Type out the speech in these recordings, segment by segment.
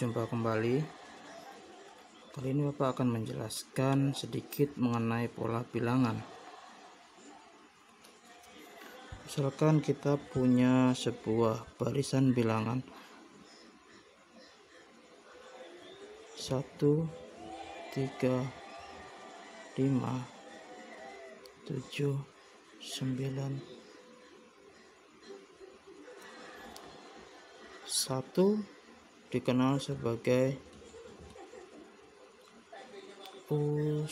Berjumpa kembali. Kali ini Bapak akan menjelaskan sedikit mengenai pola bilangan. Misalkan kita punya sebuah barisan bilangan 1, 3, 5, 7, 9, 1 dikenal sebagai U1,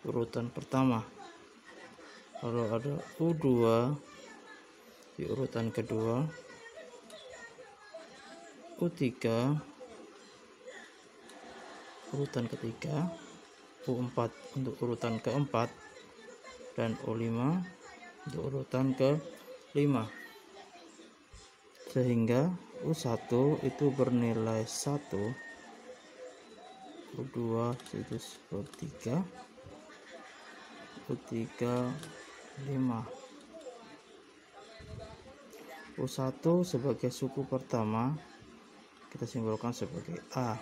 urutan pertama. Lalu ada U2 di urutan kedua, U3 urutan ketiga, U4 untuk urutan keempat, dan U5 untuk urutan kelima. Sehingga U1 itu bernilai 1, U2 itu seperti 3, U3 5. U1 sebagai suku pertama kita simbolkan sebagai A.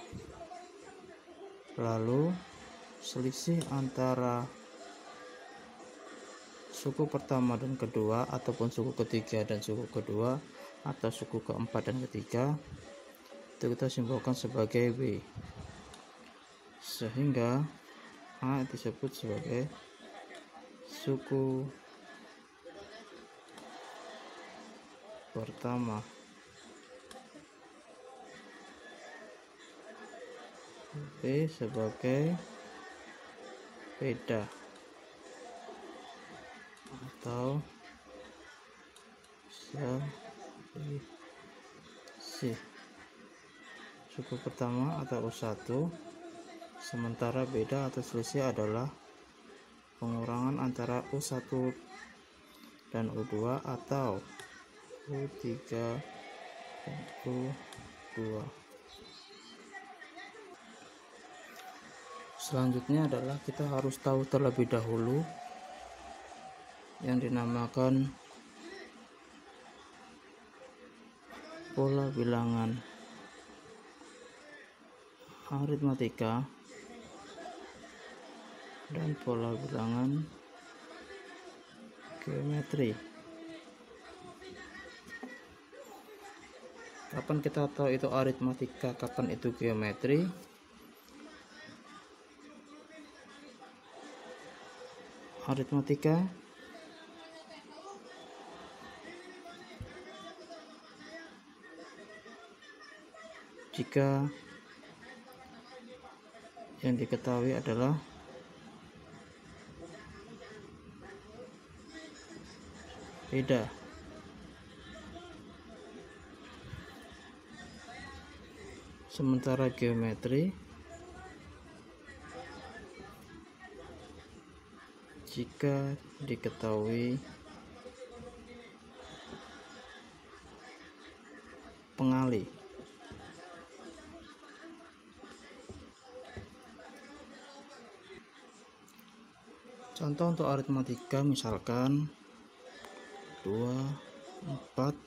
Lalu selisih antara suku pertama dan kedua, ataupun suku ketiga dan suku kedua, atau suku keempat dan ketiga, itu kita simbolkan sebagai B. Sehingga A disebut sebagai suku pertama, B sebagai beda atau selisih suku pertama atau U1, sementara beda atau selisih adalah pengurangan antara U1 dan U2 atau U3 dan U2. Selanjutnya adalah kita harus tahu terlebih dahulu yang dinamakan pola bilangan aritmatika dan pola bilangan geometri. Kapan kita tahu itu aritmatika, kapan itu geometri? Aritmatika jika yang diketahui adalah beda. Sementara geometri jika diketahui pengali. Contoh untuk aritmatika misalkan 2, 4,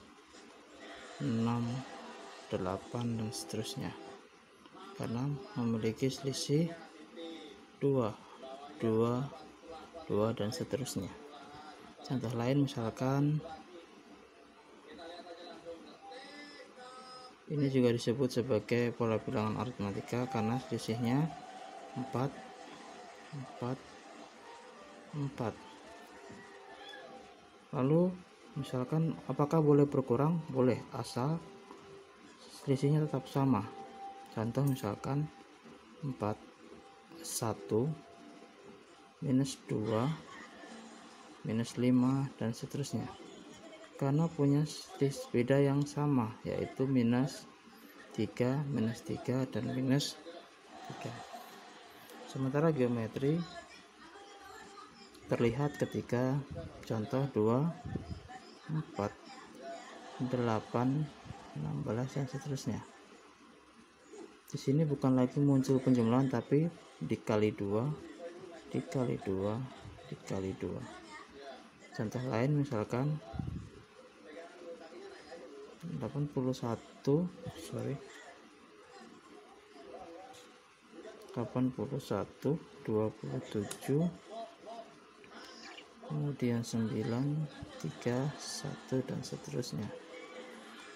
6, 8 dan seterusnya, karena memiliki selisih 2, 2 dan seterusnya. Contoh lain misalkan ini juga disebut sebagai pola bilangan aritmatika karena selisihnya 4, 4, 4. Lalu misalkan apakah boleh berkurang? Boleh, asal selisihnya tetap sama. Contoh misalkan 4, 1, minus 2, minus 5 dan seterusnya, karena punya selisih beda yang sama, yaitu minus 3, minus 3 dan minus 3. Sementara geometri terlihat ketika contoh 2, 4, 8, 16 dan seterusnya. Di sini bukan lagi muncul penjumlahan, tapi dikali 2, dikali 2, dikali 2. Contoh lain misalkan 81 27, kemudian 9 3 1 dan seterusnya.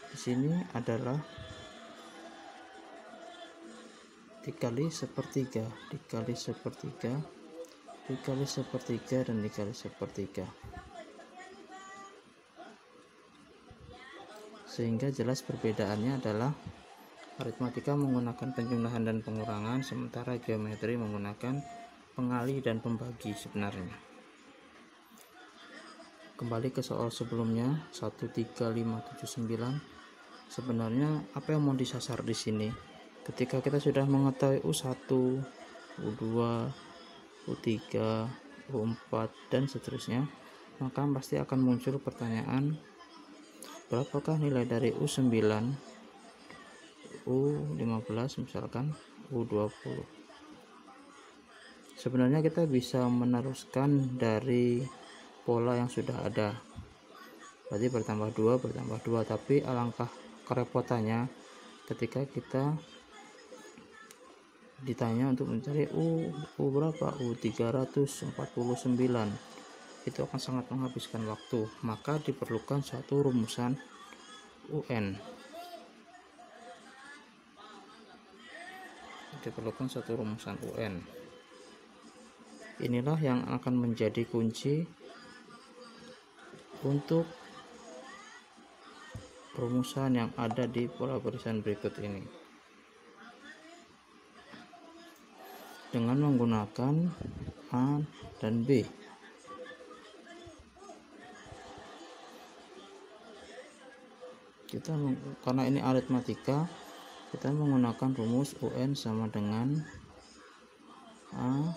Di sini adalah dikali sepertiga, dikali sepertiga, dikali sepertiga, dan dikali sepertiga, sehingga jelas perbedaannya adalah aritmatika menggunakan penjumlahan dan pengurangan, sementara geometri menggunakan pengali dan pembagi sebenarnya. Kembali ke soal sebelumnya, 13579. Sebenarnya apa yang mau disasar di sini? Ketika kita sudah mengetahui U1, U2, U3, U4 dan seterusnya, maka pasti akan muncul pertanyaan, berapakah nilai dari U9, U15 misalkan, U20. Sebenarnya kita bisa meneruskan dari pola yang sudah ada, berarti bertambah 2, tapi alangkah kerepotannya ketika kita ditanya untuk mencari U berapa, U349, itu akan sangat menghabiskan waktu. Maka diperlukan suatu rumusan UN. Inilah yang akan menjadi kunci untuk rumusan yang ada di pola barisan berikut ini, dengan menggunakan A dan B. Karena ini aritmatika, kita menggunakan rumus UN sama dengan A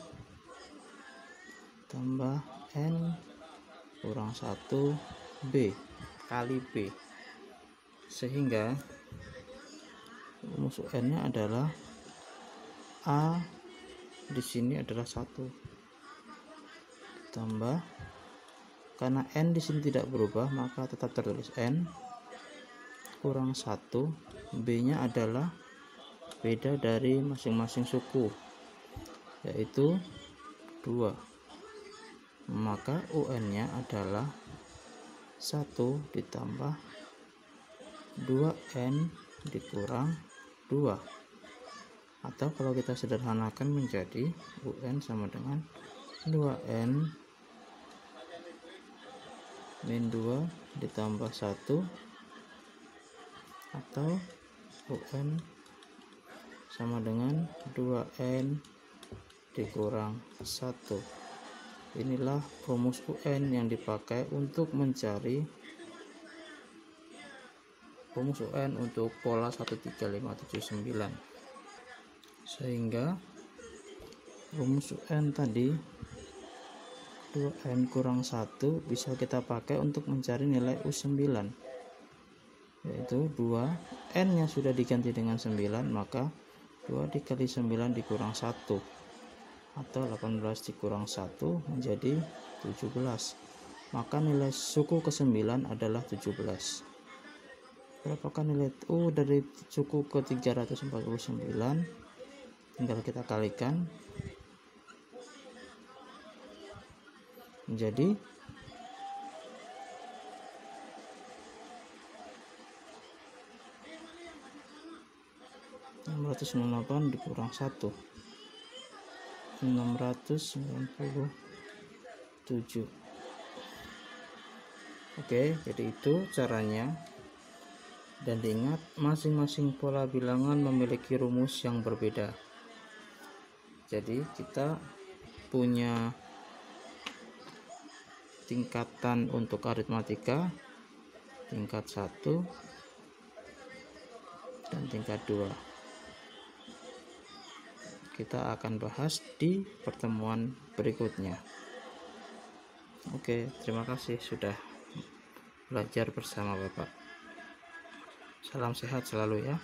tambah N kurang 1 B kali B, sehingga rumus UN nya adalah A di sini adalah 1 tambah, karena N di sini tidak berubah maka tetap tertulis N kurang 1, B nya adalah beda dari masing-masing suku, yaitu 2, maka UN nya adalah 1 ditambah 2N dikurang 2, atau kalau kita sederhanakan menjadi UN sama dengan 2N min 2 ditambah 1, atau UN sama dengan 2N dikurang 1. Inilah rumus UN yang dipakai untuk mencari rumus UN untuk pola 13579, sehingga rumus UN tadi 2N kurang 1 bisa kita pakai untuk mencari nilai U9, yaitu 2N nya sudah diganti dengan 9, maka 2 dikali 9 dikurang 1, atau 18 dikurang 1 menjadi 17, maka nilai suku ke-9 adalah 17. Berapakah nilai U dari suku ke-349? Tinggal kita kalikan menjadi 698 dikurang 1, 697. Oke, jadi itu caranya. Dan diingat, masing-masing pola bilangan memiliki rumus yang berbeda. Jadi kita punya tingkatan untuk aritmatika, tingkat 1 dan tingkat 2. Kita akan bahas di pertemuan berikutnya. Oke, terima kasih sudah belajar bersama Bapak. Salam sehat selalu ya.